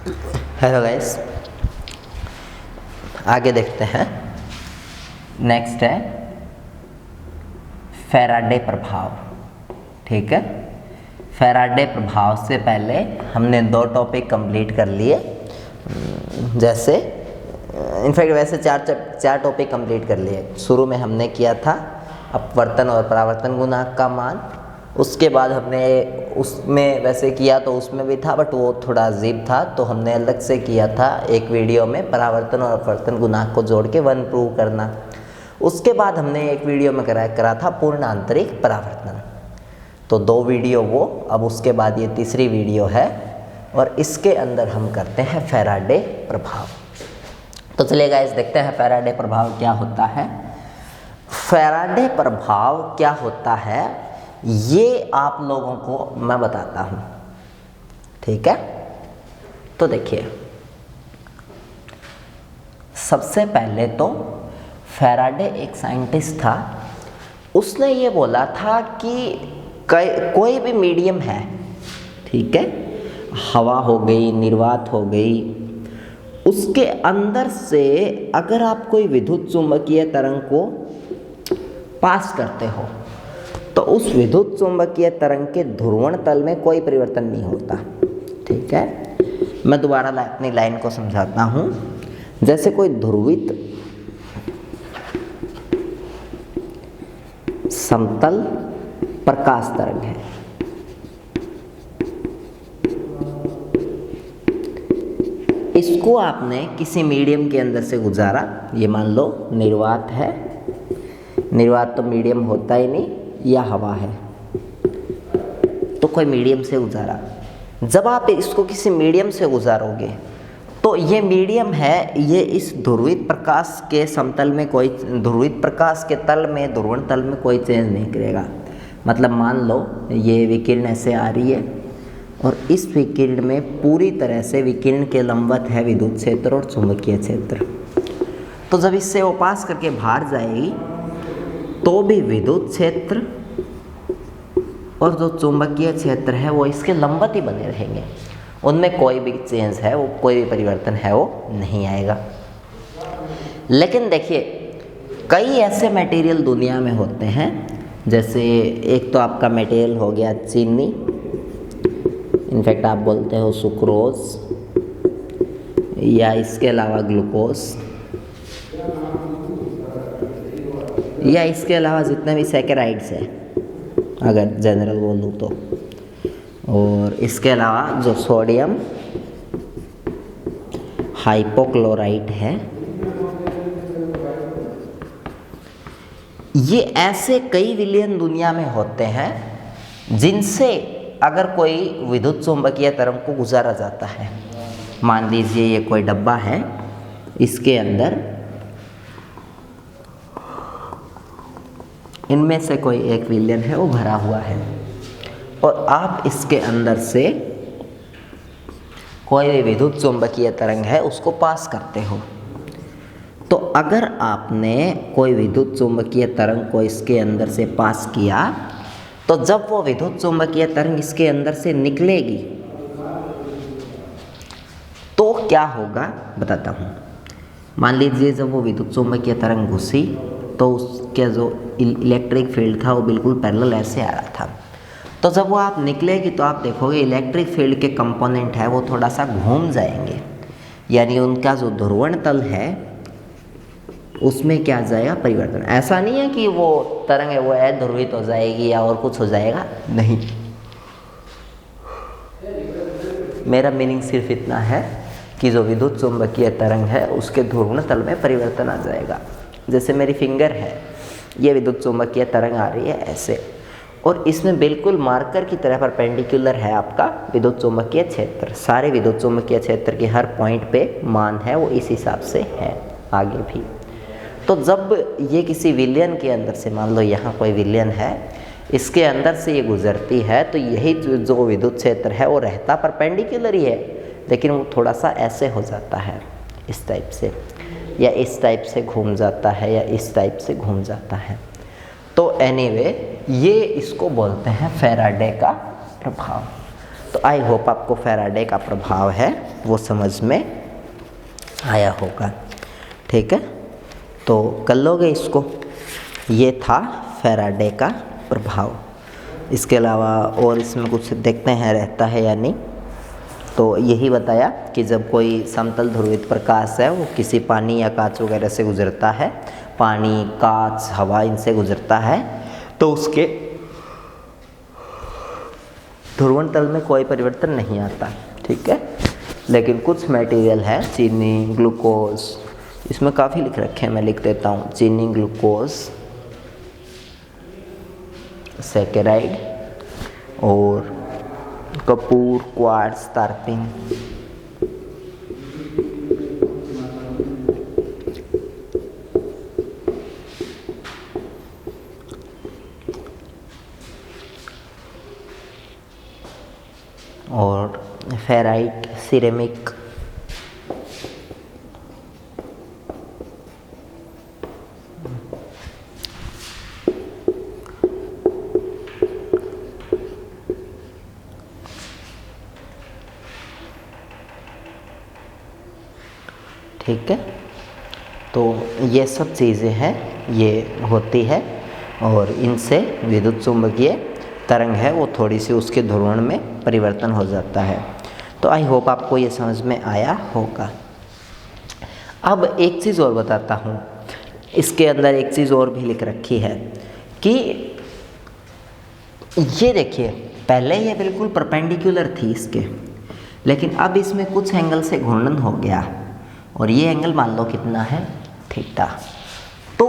Hello guys, आगे देखते हैं। नेक्स्ट है फैराडे प्रभाव। ठीक है, फैराडे प्रभाव से पहले हमने 2 टॉपिक कंप्लीट कर लिए। जैसे इनफैक्ट वैसे चार टॉपिक कंप्लीट कर लिए। शुरू में हमने किया था अपवर्तन और परावर्तन गुणांक का मान। उसके बाद हमने उसमें वैसे किया तो उसमें भी था, बट वो थोड़ा अजीब था, तो हमने अलग से किया था एक वीडियो में परावर्तन और अपवर्तन गुणांक को जोड़ के 1 प्रूव करना। उसके बाद हमने एक वीडियो में करा था पूर्ण आंतरिक परावर्तन। तो 2 वीडियो वो, अब उसके बाद ये तीसरी वीडियो है और इसके अंदर हम करते हैं फैराडे प्रभाव। तो चलिए गाइस देखते हैं फैराडे प्रभाव क्या होता है। फैराडे प्रभाव क्या होता है ये आप लोगों को मैं बताता हूँ। ठीक है, तो देखिए, सबसे पहले तो फैराडे एक साइंटिस्ट था। उसने ये बोला था कि कोई भी मीडियम है, ठीक है, हवा हो गई, निर्वात हो गई, उसके अंदर से अगर आप कोई विद्युत चुंबकीय तरंग को पास करते हो तो उस विद्युत चुंबकीय तरंग के ध्रुवण तल में कोई परिवर्तन नहीं होता। ठीक है, मैं दोबारा अपनी लाइन को समझाता हूँ। जैसे कोई ध्रुवित समतल प्रकाश तरंग है, इसको आपने किसी मीडियम के अंदर से गुजारा, ये मान लो निर्वात है, निर्वात तो मीडियम होता ही नहीं, या हवा है, तो कोई मीडियम से गुजारा। जब आप इसको किसी मीडियम से गुजारोगे तो ये मीडियम है, ये इस ध्रुवित प्रकाश के समतल में कोई, ध्रुवित प्रकाश के तल में, ध्रुवण तल में कोई चेंज नहीं करेगा। मतलब मान लो ये विकिरण ऐसे आ रही है और इस विकिरण में पूरी तरह से विकिरण के लंबवत है विद्युत क्षेत्र और चुंबकीय क्षेत्र। तो जब इससे वो पास करके बाहर जाएगी तो भी विद्युत क्षेत्र और जो चुंबकीय क्षेत्र है वो इसके लंबवत ही बने रहेंगे, उनमें कोई भी चेंज है, वो कोई भी परिवर्तन है वो नहीं आएगा। लेकिन देखिए, कई ऐसे मटेरियल दुनिया में होते हैं, जैसे एक तो आपका मटेरियल हो गया चीनी, इनफैक्ट आप बोलते हो सुक्रोज, या इसके अलावा ग्लूकोज, या इसके अलावा जितने भी सैकेराइड्स हैं अगर जनरल बोलूँ तो, और इसके अलावा जो सोडियम हाइपोक्लोराइट है, ये ऐसे कई विलयन दुनिया में होते हैं जिनसे अगर कोई विद्युत चुंबकीय तरंग को गुजारा जाता है। मान लीजिए ये कोई डब्बा है, इसके अंदर इनमें से कोई एक विलयन है वो भरा हुआ है और आप इसके अंदर से कोई भी विद्युत चुंबकीय तरंग है उसको पास करते हो। तो अगर आपने कोई विद्युत चुंबकीय तरंग को इसके अंदर से पास किया तो जब वो विद्युत चुंबकीय तरंग इसके अंदर से निकलेगी तो क्या होगा बताता हूँ। मान लीजिए जब वो विद्युत चुंबकीय तरंग घुसी तो उसके जो इलेक्ट्रिक फील्ड था वो बिल्कुल पैरेलल ऐसे आ रहा था। तो जब वो आप निकलेगी तो आप देखोगे इलेक्ट्रिक फील्ड के कंपोनेंट है वो थोड़ा सा घूम जाएंगे, यानी उनका जो ध्रुवण तल है उसमें क्या जाएगा परिवर्तन। ऐसा नहीं है कि वो तरंग है वो अध्रुवित हो जाएगी या और कुछ हो जाएगा, नहीं। मेरा मीनिंग सिर्फ इतना है कि जो विद्युत चुंबकीय तरंग है उसके ध्रुवण तल में परिवर्तन आ जाएगा। जैसे मेरी फिंगर है, ये विद्युत चुंबकीय तरंग आ रही है ऐसे, और इसमें बिल्कुल मार्कर की तरह परपेंडिकुलर है आपका विद्युत चुंबकीय क्षेत्र। सारे विद्युत चुंबकीय क्षेत्र के हर पॉइंट पे मान है वो इस हिसाब से है आगे भी। तो जब ये किसी विलयन के अंदर से, मान लो यहाँ कोई विलयन है, इसके अंदर से ये गुजरती है तो यही जो विद्युत क्षेत्र है वो रहता परपेंडिकुलर ही है, लेकिन वो थोड़ा सा ऐसे हो जाता है, इस टाइप से, या इस टाइप से घूम जाता है, या इस टाइप से घूम जाता है। तो एनीवे ये इसको बोलते हैं फैराडे का प्रभाव। तो आई होप आपको फैराडे का प्रभाव है वो समझ में आया होगा। ठीक है, तो कर लोगे इसको। ये था फैराडे का प्रभाव। इसके अलावा और इसमें कुछ देखते हैं रहता है या नहीं। तो यही बताया कि जब कोई समतल ध्रुवित प्रकाश है वो किसी पानी या कांच वगैरह से गुजरता है, पानी, कांच, हवा इनसे गुजरता है, तो उसके ध्रुवण तल में कोई परिवर्तन नहीं आता। ठीक है, लेकिन कुछ मटेरियल है, चीनी, ग्लूकोज, इसमें काफ़ी लिख रखे हैं, मैं लिख देता हूँ। चीनी, ग्लूकोज, सैकेराइड और कपूर, क्वार्ट्ज, तारपीन। और फेराइट, सिरेमिक, ठीक है। तो ये सब चीज़ें हैं, ये होती है और इनसे विद्युत चुम्बकीय तरंग है वो थोड़ी सी उसके ध्रुवण में परिवर्तन हो जाता है। तो आई होप आपको ये समझ में आया होगा। अब एक चीज़ और बताता हूँ, इसके अंदर एक चीज़ और भी लिख रखी है कि ये देखिए, पहले ये बिल्कुल परपेंडिकुलर थी इसके, लेकिन अब इसमें कुछ एंगल से घूर्णन हो गया और ये एंगल मान लो कितना है, थीटा। तो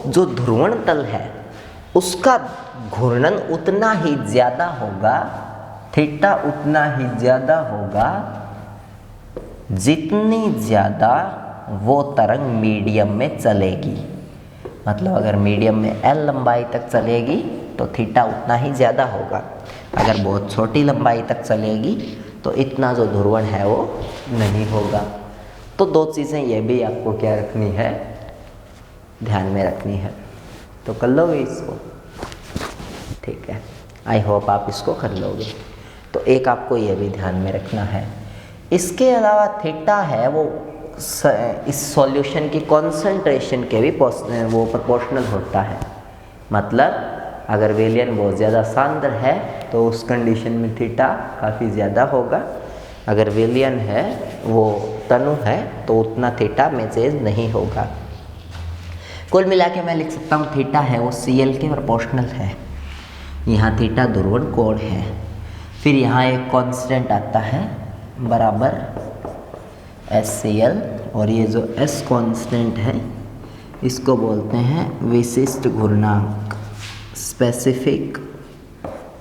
जो ध्रुवण तल है उसका घूर्णन उतना ही ज़्यादा होगा, थीटा उतना ही ज़्यादा होगा जितनी ज़्यादा वो तरंग मीडियम में चलेगी। मतलब अगर मीडियम में L लंबाई तक चलेगी तो थीटा उतना ही ज़्यादा होगा। अगर बहुत छोटी लंबाई तक चलेगी तो इतना जो ध्रुवण है वो नहीं होगा। तो दो चीज़ें ये भी आपको क्या रखनी है, ध्यान में रखनी है। तो कर लोगे इसको, ठीक है। आई होप आप इसको कर लोगे। तो एक आपको ये भी ध्यान में रखना है। इसके अलावा थीटा है वो इस सॉल्यूशन की कॉन्सेंट्रेशन के भी वो प्रोपोर्शनल होता है। मतलब अगर विलयन बहुत ज़्यादा सांद्र है तो उस कंडीशन में थीटा काफ़ी ज़्यादा होगा। अगर विलयन है वो तनु है तो उतना थीटा में चेंज नहीं होगा। कुल मिला के मैं लिख सकता हूँ थीटा है वो CL के प्रोपोर्शनल है। यहाँ थीटा ध्रुवण कोण है। फिर यहाँ एक कांस्टेंट आता है बराबर SCL, और ये जो S कांस्टेंट है इसको बोलते हैं विशिष्ट घूर्णक, स्पेसिफिक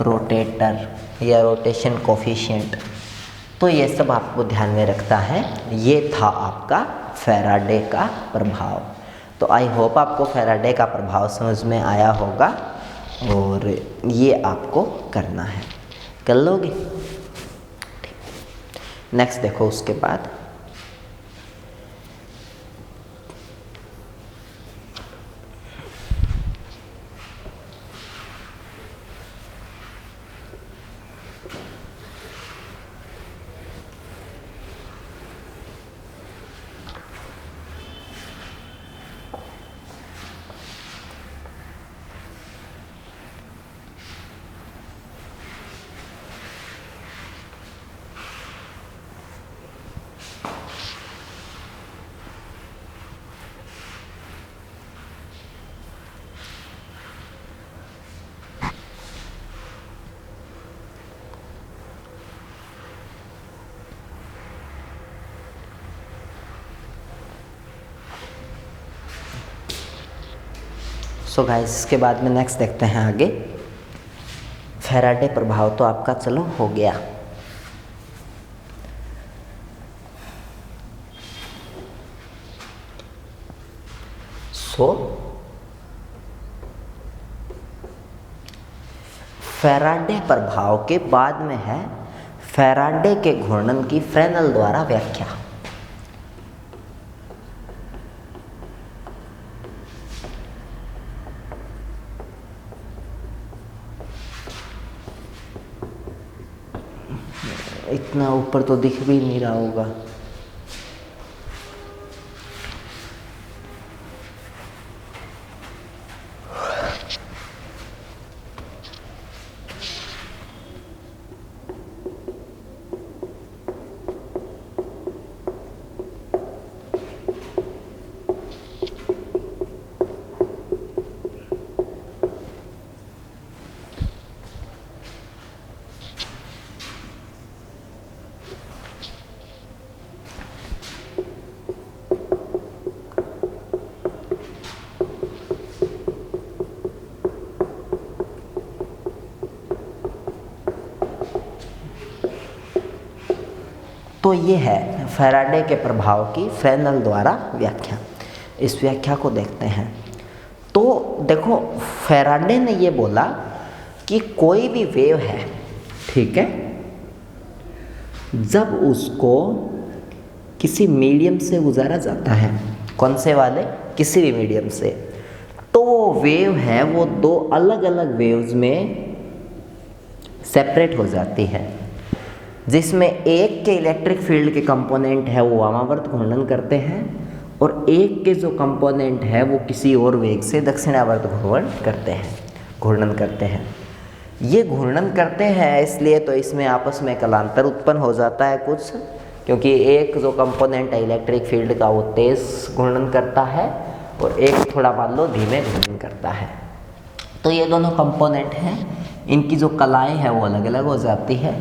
रोटेटर या रोटेशन कोफिशिएंट। तो ये सब आपको ध्यान में रखता है। ये था आपका फैराडे का प्रभाव। तो आई होप आपको फैराडे का प्रभाव समझ में आया होगा और ये आपको करना है। कर लोगे? नेक्स्ट देखो उसके बाद सो गाइस, इसके बाद में नेक्स्ट देखते हैं आगे। फैराडे प्रभाव तो आपका चलो हो गया। फैराडे प्रभाव के बाद में है फैराडे के घूर्णन की फ्रेनेल द्वारा व्याख्या। इतना ऊपर तो दिख भी नहीं रहा होगा। तो ये है फैराडे के प्रभाव की फ्रेनेल द्वारा व्याख्या। इस व्याख्या को देखते हैं। तो देखो, फैराडे ने ये बोला कि कोई भी वेव है, ठीक है, जब उसको किसी मीडियम से गुजारा जाता है, कौन से वाले, किसी भी मीडियम से, तो वो वेव है वो दो अलग अलग वेव्स में सेपरेट हो जाती है, जिसमें एक के इलेक्ट्रिक फील्ड के कंपोनेंट है वो वामावर्त घूर्णन करते हैं और एक के जो कंपोनेंट है वो किसी और वेग से दक्षिणावर्त घूर्णन करते हैं। ये घूर्णन करते हैं इसलिए तो इसमें आपस में कलांतर उत्पन्न हो जाता है कुछ, क्योंकि एक जो कंपोनेंट है इलेक्ट्रिक फील्ड का वो तेज घूर्णन करता है और एक थोड़ा मान लो धीमे घूर्णन करता है। तो ये दोनों कंपोनेंट हैं, इनकी जो कलाएँ हैं वो अलग अलग हो जाती है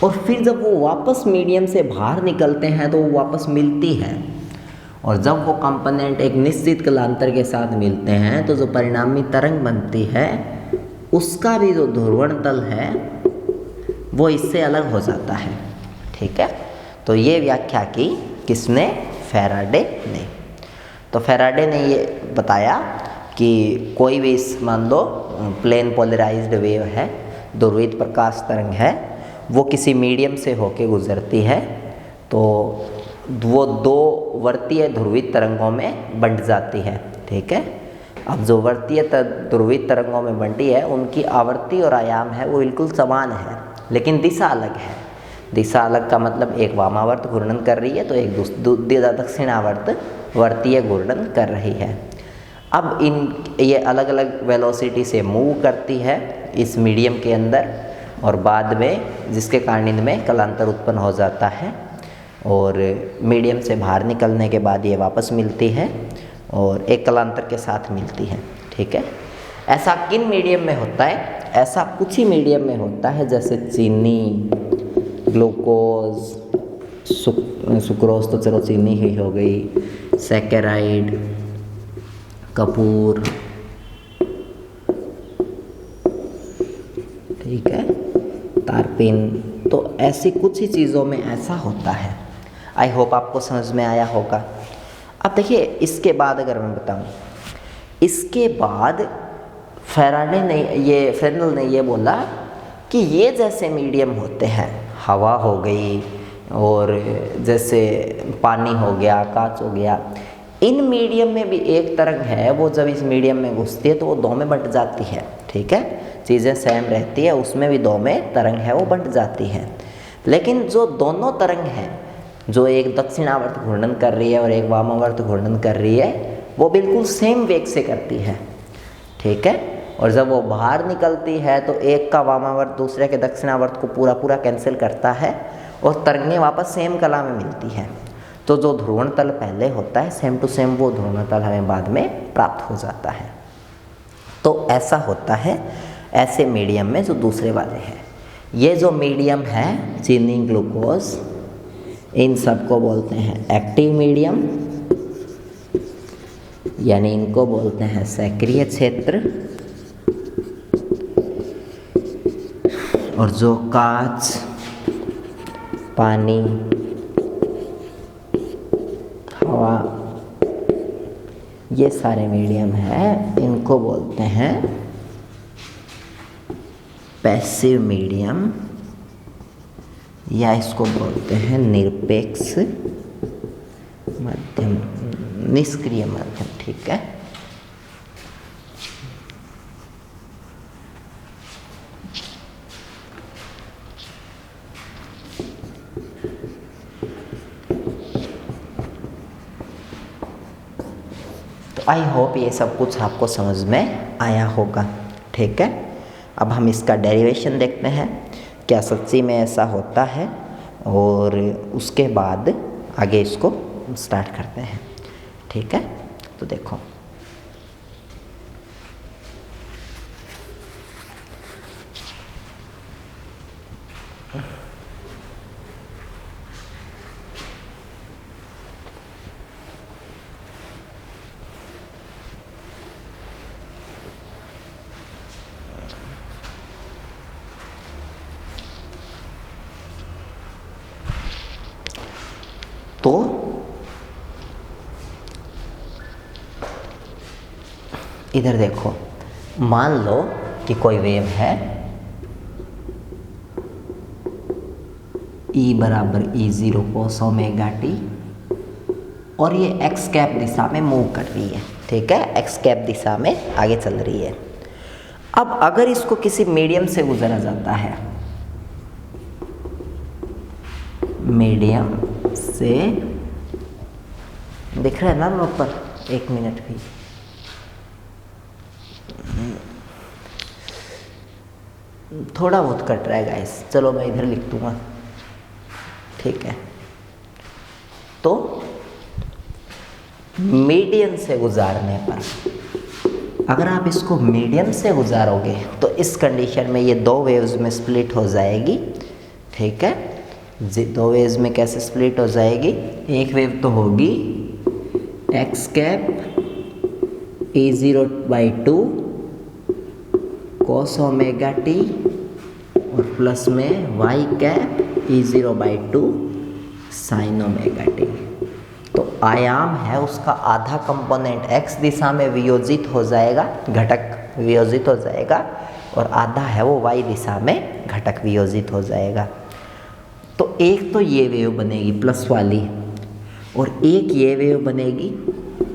और फिर जब वो वापस मीडियम से बाहर निकलते हैं तो वो वापस मिलती है, और जब वो कंपोनेंट एक निश्चित कलांतर के साथ मिलते हैं तो जो परिणामी तरंग बनती है उसका भी जो ध्रुवण तल है वो इससे अलग हो जाता है, ठीक है। तो ये व्याख्या की किसने, फैराडे ने। तो फैराडे ने ये बताया कि कोई भी मान लो प्लेन पोलराइज्ड वेव है, ध्रुवित प्रकाश तरंग है, वो किसी मीडियम से होके गुजरती है तो वो दो वर्तीय ध्रुवित तरंगों में बंट जाती है, ठीक है। अब जो वर्तीय ध्रुवित तरंगों में बंटी है उनकी आवर्ती और आयाम है वो बिल्कुल समान है, लेकिन दिशा अलग है। दिशा अलग का मतलब एक वामावर्त घूर्णन कर रही है तो एक दक्षिणावर्त वर्तीय घूर्णन कर रही है। अब ये अलग अलग वेलोसिटी से मूव करती है इस मीडियम के अंदर और बाद में जिसके कारण इनमें कलांतर उत्पन्न हो जाता है और मीडियम से बाहर निकलने के बाद ये वापस मिलती है और एक कलांतर के साथ मिलती है, ठीक है। ऐसा किन मीडियम में होता है, ऐसा कुछ ही मीडियम में होता है, जैसे चीनी, ग्लूकोज, सुक्रोज तो चलो चीनी ही हो गई, सैकेराइड, कपूर, ठीक है, तारपीन। तो ऐसी कुछ ही चीज़ों में ऐसा होता है। आई होप आपको समझ में आया होगा। अब देखिए, इसके बाद अगर मैं बताऊं, इसके बाद फ्रेनेल ने ये बोला कि ये जैसे मीडियम होते हैं, हवा हो गई और जैसे पानी हो गया, कांच हो गया, इन मीडियम में भी एक तरंग है वो जब इस मीडियम में घुसती है तो वो दो में बंट जाती है, ठीक है। चीज़ें सेम रहती है, उसमें भी दो में तरंग है वो बंट जाती है। लेकिन जो दोनों तरंग हैं, जो एक दक्षिणावर्त घूर्णन कर रही है और एक वामावर्त घूर्णन कर रही है, वो बिल्कुल सेम वेग से करती है, ठीक है। और जब वो बाहर निकलती है तो एक का वामावर्त दूसरे के दक्षिणावर्त को पूरा कैंसिल करता है और तरंगें वापस सेम कला में मिलती हैं। तो जो ध्रुवण तल पहले होता है सेम टू सेम वो ध्रुवण तल हमें बाद में प्राप्त हो जाता है। तो ऐसा होता है ऐसे मीडियम में जो दूसरे वाले हैं। ये जो मीडियम है चीनी, ग्लूकोज, इन सबको बोलते हैं एक्टिव मीडियम, यानी इनको बोलते हैं सक्रिय क्षेत्र। और जो कांच, पानी, हवा, ये सारे मीडियम हैं, इनको बोलते हैं पैसिव मीडियम, या इसको बोलते हैं निरपेक्ष माध्यम, निष्क्रिय माध्यम, ठीक है। आई होप ये सब कुछ आपको समझ में आया होगा। ठीक है, अब हम इसका डेरिवेशन देखते हैं, क्या सच्ची में ऐसा होता है, और उसके बाद आगे इसको स्टार्ट करते हैं। ठीक है, तो देखो तो इधर देखो, मान लो कि कोई वेव है E बराबर E0 cos ओमेगा टी, और ये एक्स कैप दिशा में मूव कर रही है। ठीक है, एक्स कैप दिशा में आगे चल रही है। अब अगर इसको किसी मीडियम से गुजरा जाता है, मीडियम से, दिख रहा है ना नोट पर, एक मिनट भी, थोड़ा बहुत कट रहा है गाइस, चलो मैं इधर लिख दूंगा। ठीक है, तो मीडियम से गुजारने पर, अगर आप इसको मीडियम से गुजारोगे तो इस कंडीशन में ये दो वेव्स में स्प्लिट हो जाएगी। ठीक है, दो वेव्स में कैसे स्प्लिट हो जाएगी, एक वेव तो होगी x cap E0/2 cos omega t, और प्लस में y cap E0/2 sin omega t. तो आयाम है उसका आधा कंपोनेंट x दिशा में वियोजित हो जाएगा, घटक वियोजित हो जाएगा, और आधा है वो y दिशा में घटक वियोजित हो जाएगा। तो एक तो ये वेव बनेगी प्लस वाली, और एक ये वेव बनेगी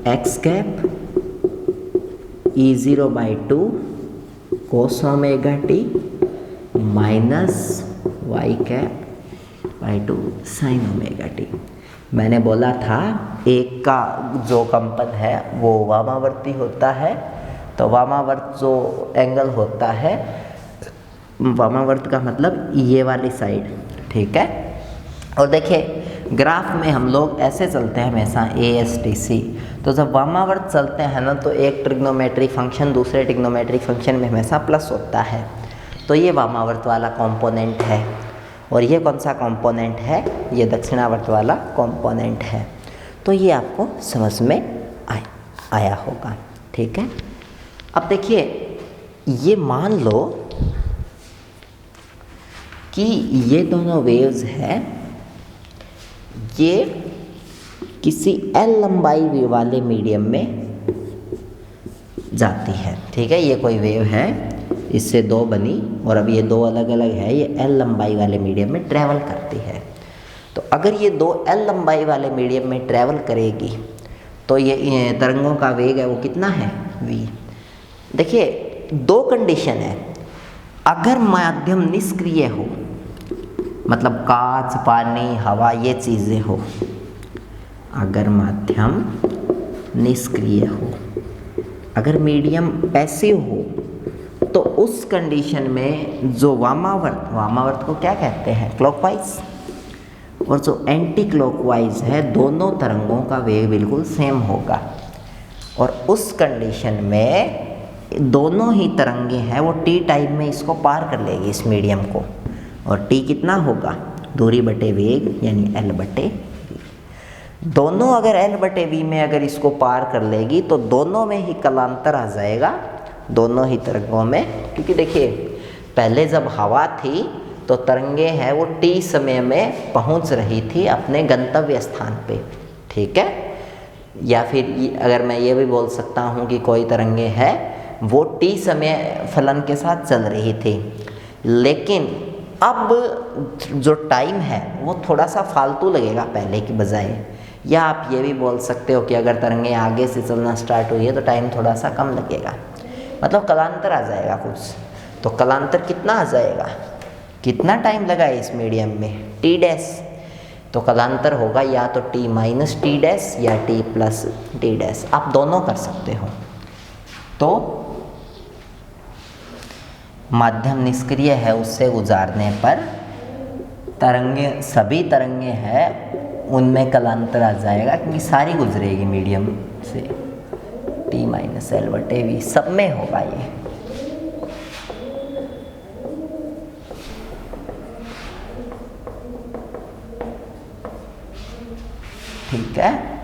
x cap E0/2 cos omega t minus y cap sin omega t. मैंने बोला था एक का जो कंपन है वो वामावर्ती होता है, तो वामावर्त जो एंगल होता है, वामावर्त का मतलब ये वाली साइड। ठीक है, और देखिए ग्राफ में हम लोग ऐसे चलते हैं हमेशा ASTC, तो जब वामावर्त चलते हैं ना तो एक ट्रिग्नोमेट्रिक फंक्शन दूसरे ट्रिग्नोमेट्रिक फंक्शन में हमेशा प्लस होता है। तो ये वामावर्त वाला कंपोनेंट है, और ये कौन सा कंपोनेंट है, ये दक्षिणावर्त वाला कंपोनेंट है। तो ये आपको समझ में आया होगा। ठीक है, अब देखिए ये मान लो कि ये दोनों वेव्स हैं, ये किसी L लंबाई वाले मीडियम में जाती है। ठीक है, ये कोई वेव है, इससे दो बनी और अब ये दो अलग अलग है, ये L लंबाई वाले मीडियम में ट्रैवल करती है। तो अगर ये दो L लंबाई वाले मीडियम में ट्रैवल करेगी तो ये तरंगों का वेग है वो कितना है, v। देखिए दो कंडीशन है, अगर माध्यम निष्क्रिय हो, मतलब कांच, पानी, हवा, ये चीज़ें हो, अगर माध्यम निष्क्रिय हो, अगर मीडियम पैसिव हो, तो उस कंडीशन में जो वामावर्त को क्या कहते हैं, क्लॉकवाइज, और जो एंटी क्लॉकवाइज है, दोनों तरंगों का वेग बिल्कुल सेम होगा। और उस कंडीशन में दोनों ही तरंगे हैं वो टी टाइम में इसको पार कर लेगी इस मीडियम को, और टी कितना होगा, दूरी बटे वेग यानी L/v। दोनों अगर L/v में अगर इसको पार कर लेगी तो दोनों में ही कलांतर आ जाएगा, दोनों ही तरंगों में। क्योंकि देखिए पहले जब हवा थी तो तरंगे हैं वो टी समय में पहुंच रही थी अपने गंतव्य स्थान पे। ठीक है, या फिर अगर मैं ये भी बोल सकता हूँ कि कोई तरंगे है वो टी समय फलन के साथ चल रही थी, लेकिन अब जो टाइम है वो थोड़ा सा फालतू लगेगा पहले की बजाय। या आप ये भी बोल सकते हो कि अगर तरंगे आगे से चलना स्टार्ट हुई है तो टाइम थोड़ा सा कम लगेगा, मतलब कलांतर आ जाएगा कुछ। तो कलांतर कितना आ जाएगा, कितना टाइम लगा है इस मीडियम में, टी डैश। तो कलांतर होगा या तो t माइनस टी डैश या t प्लस टी डैश, आप दोनों कर सकते हो। तो माध्यम निष्क्रिय है, उससे गुजारने पर तरंगे, सभी तरंगे हैं उनमें कलांतर आ जाएगा क्योंकि सारी गुजरेगी मीडियम से। t माइनस एल बटे वी सब में होगा ये। ठीक है,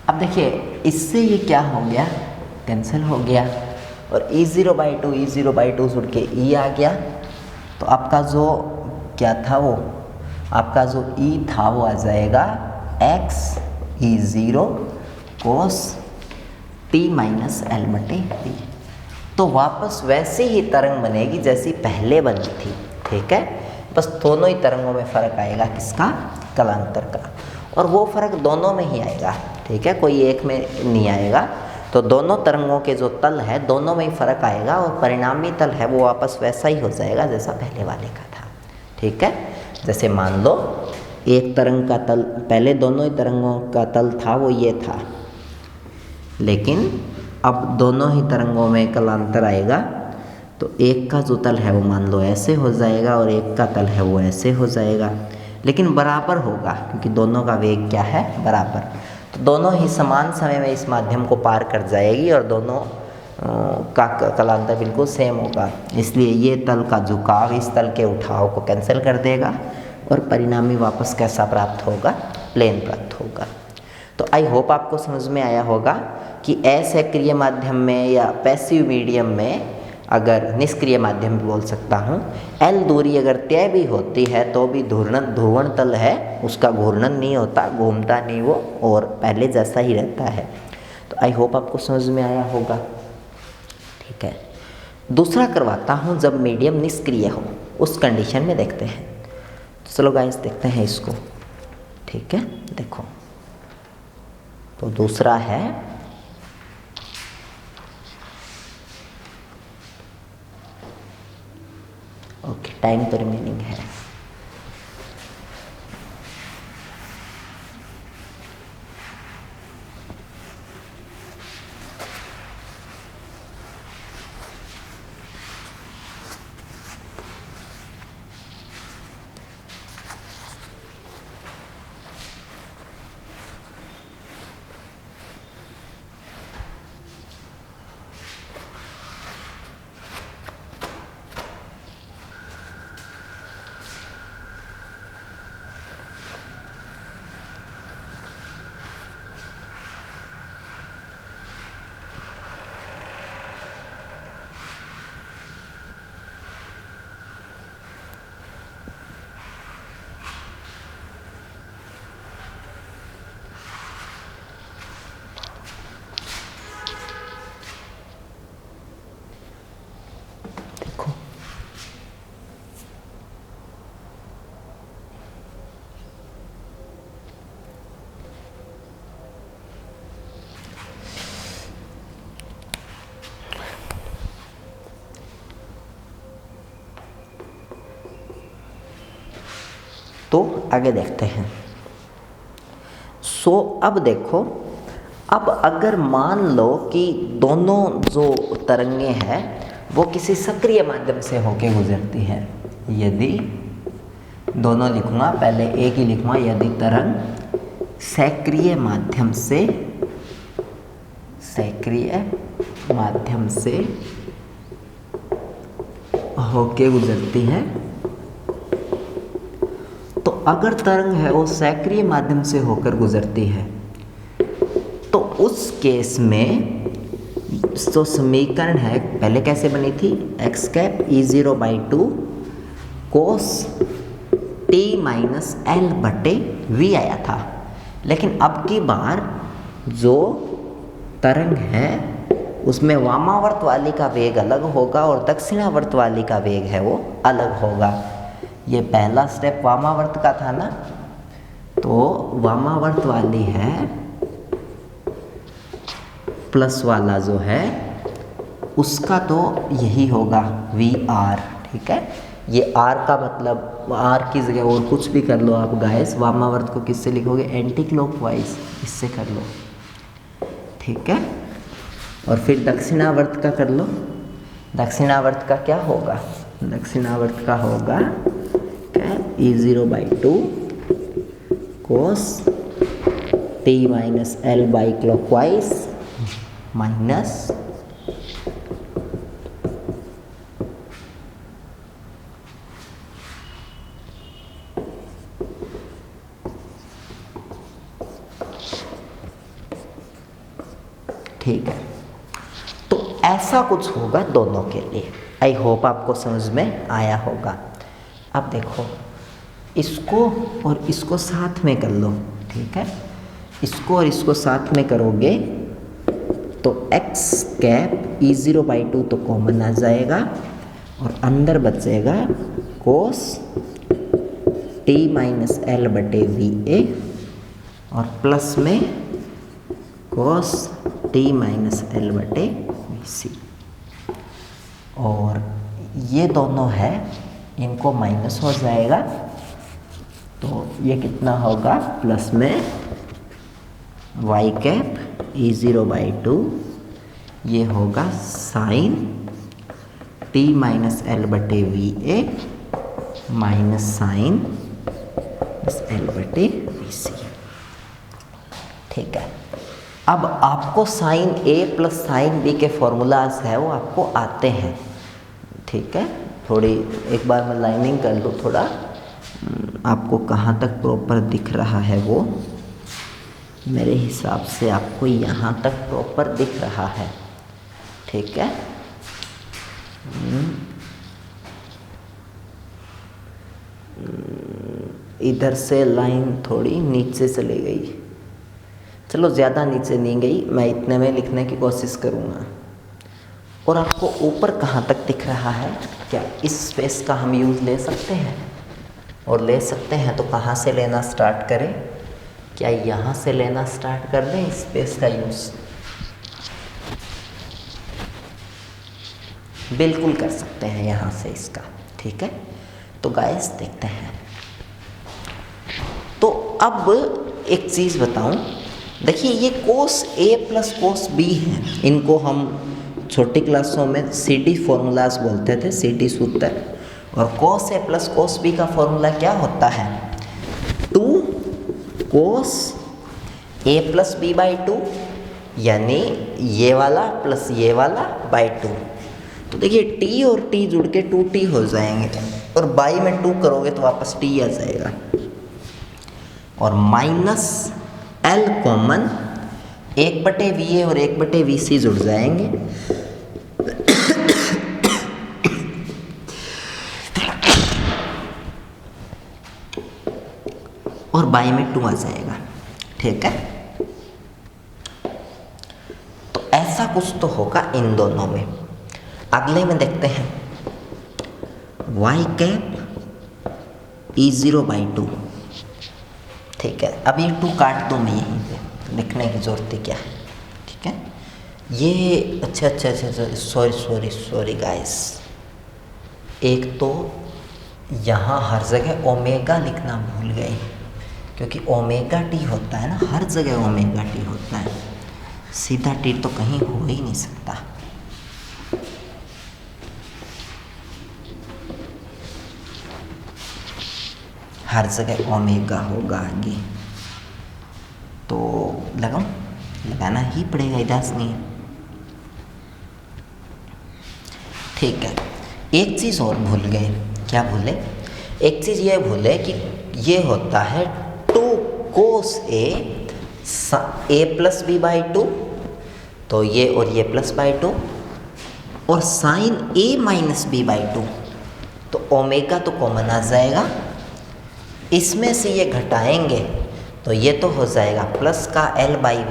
अब देखिए इससे ये क्या हो गया, कैंसिल हो गया और E0/2 जुड़ के E आ गया। तो आपका जो क्या था, वो आपका जो E था वो आ जाएगा x E0 cos t minus l बटे वी। तो वापस वैसी ही तरंग बनेगी जैसी पहले बनी थी। ठीक है, बस दोनों ही तरंगों में फ़र्क आएगा, किसका, कलांतर का, और वो फ़र्क दोनों में ही आएगा। ठीक है, कोई एक में नहीं आएगा। तो दोनों तरंगों के जो तल है दोनों में ही फ़र्क आएगा और परिणामी तल है वो वापस वैसा ही हो जाएगा जैसा पहले वाले का था। ठीक है, जैसे मान लो एक तरंग का तल, पहले दोनों ही तरंगों का तल था वो ये था, लेकिन अब दोनों ही तरंगों में कलांतर आएगा। तो एक का जो तल है वो मान लो ऐसे हो जाएगा और एक का तल है वो ऐसे हो जाएगा, लेकिन बराबर होगा क्योंकि दोनों का वेग क्या है, बराबर। तो दोनों ही समान समय में इस माध्यम को पार कर जाएगी और दोनों का कलांतर बिल्कुल सेम होगा। इसलिए ये तल का झुकाव इस तल के उठाव को कैंसिल कर देगा और परिणामी वापस कैसा प्राप्त होगा, प्लेन प्राप्त होगा। तो आई होप आपको समझ में आया होगा कि असक्रिय माध्यम में या पैसिव मीडियम में, अगर निष्क्रिय माध्यम भी बोल सकता हूँ, L दूरी अगर तय भी होती है तो भी ध्रुवण तल है, उसका घूर्णन नहीं होता, घूमता नहीं वो, और पहले जैसा ही रहता है। तो आई होप आपको समझ में आया होगा। ठीक है, दूसरा करवाता हूँ जब मीडियम निष्क्रिय हो, उस कंडीशन में देखते हैं। तो चलो गाइस देखते हैं इसको। ठीक है, देखो तो दूसरा है ओके, टाइम तो रिमेनिंग है। तो आगे देखते हैं। अब देखो, अब अगर मान लो कि दोनों जो तरंगे हैं वो किसी सक्रिय माध्यम से होके गुजरती हैं, यदि दोनों लिखूंगा, पहले एक ही लिखूंगा, यदि तरंग सक्रिय माध्यम से होके गुजरती है, तो अगर तरंग है वो सक्रिय माध्यम से होकर गुजरती है तो उस केस में जो समीकरण है पहले कैसे बनी थी, x cap E0/2 cos t minus l बटे वी आया था। लेकिन अब की बार जो तरंग है उसमें वामावर्त वाली का वेग अलग होगा और दक्षिणावर्त वाली का वेग है वो अलग होगा। ये पहला स्टेप वामावर्त का था ना, तो वामावर्त वाली है प्लस वाला जो है उसका तो यही होगा वी आर, ठीक है। ये आर का मतलब आर की जगह और कुछ भी कर लो आप गाइस, वामावर्त को किससे लिखोगे, एंटी क्लॉकवाइज, इससे कर लो, ठीक है। और फिर दक्षिणावर्त का कर लो। दक्षिणावर्त का क्या होगा, दक्षिणावर्त का होगा क्या, E0/2 cos t minus L by clockwise minus ठीक है। तो ऐसा कुछ होगा दोनों के लिए। आई होप आपको समझ में आया होगा। अब देखो इसको और इसको साथ में कर लो, ठीक है। इसको और इसको साथ में करोगे तो x कैप E0/2 तो कॉमन आ जाएगा और अंदर बचेगा cos t माइनस एल बटे VA और प्लस में cos t माइनस एल बटे VC। और ये दोनों है, इनको माइनस हो जाएगा तो ये कितना होगा, प्लस में y कैप E0/2 ये होगा साइन t माइनस एल बटे VA माइनस साइन एल बटे VC, ठीक है। अब आपको sine A plus sine B के फॉर्मूलाज है वो आपको आते हैं, ठीक है। थोड़ी एक बार मैं लाइनिंग कर लूँ, थोड़ा आपको कहाँ तक प्रॉपर दिख रहा है वो, मेरे हिसाब से आपको यहाँ तक प्रॉपर दिख रहा है, ठीक है। इधर से लाइन थोड़ी नीचे चली गई, चलो ज़्यादा नीचे नहीं गई, मैं इतने में लिखने की कोशिश करूँगा। और आपको ऊपर कहाँ तक दिख रहा है, क्या इस स्पेस का हम यूज़ ले सकते हैं? और ले सकते हैं तो कहाँ से लेना स्टार्ट करें? क्या यहाँ से लेना स्टार्ट कर दें स्पेस का यूज़? बिल्कुल कर सकते हैं यहाँ से इसका, ठीक है। तो गाइस देखते हैं। तो अब एक चीज़ बताऊं, देखिए ये कोस A प्लस कोस B है, इनको हम छोटी क्लासों में CD फॉर्मूलाज बोलते थे, CD सूत्र। और कोस A प्लस कोस B का फॉर्मूला क्या होता है, 2 कोस A प्लस B/2, यानी ये वाला प्लस ये वाला बाई 2। तो देखिए T और T जुड़ के 2T हो जाएंगे और बाई में 2 करोगे तो वापस T आ जाएगा। और माइनस L कॉमन 1/VA और 1/VC जुड़ जाएंगे और बाई में 2 आ जाएगा, ठीक है। तो ऐसा कुछ तो होगा इन दोनों में। अगले में देखते हैं y कैप E0/2, ठीक है। अब ये 2 काट दो मैं यहीं पे, लिखने की ज़रूरत क्या है, ठीक है। ये अच्छा सॉरी गाइस, एक तो यहाँ हर जगह ओमेगा लिखना भूल गए, क्योंकि ओमेगा टी होता है ना, हर जगह ओमेगा टी होता है, सीधा टी तो कहीं हो ही नहीं सकता। हर जगह ओमेगा होगा आगे, तो लगाना ही पड़ेगा, इदास नहीं है, ठीक है। एक चीज़ और भूल गए, क्या भूले? एक चीज़ ये भूले कि ये होता है 2 कोस A प्लस B/2, तो ये और ये प्लस बाई 2, और साइन A माइनस B/2, तो ओमेगा तो कॉमन आ जाएगा, इसमें से ये घटाएंगे तो ये तो हो जाएगा प्लस का L/V।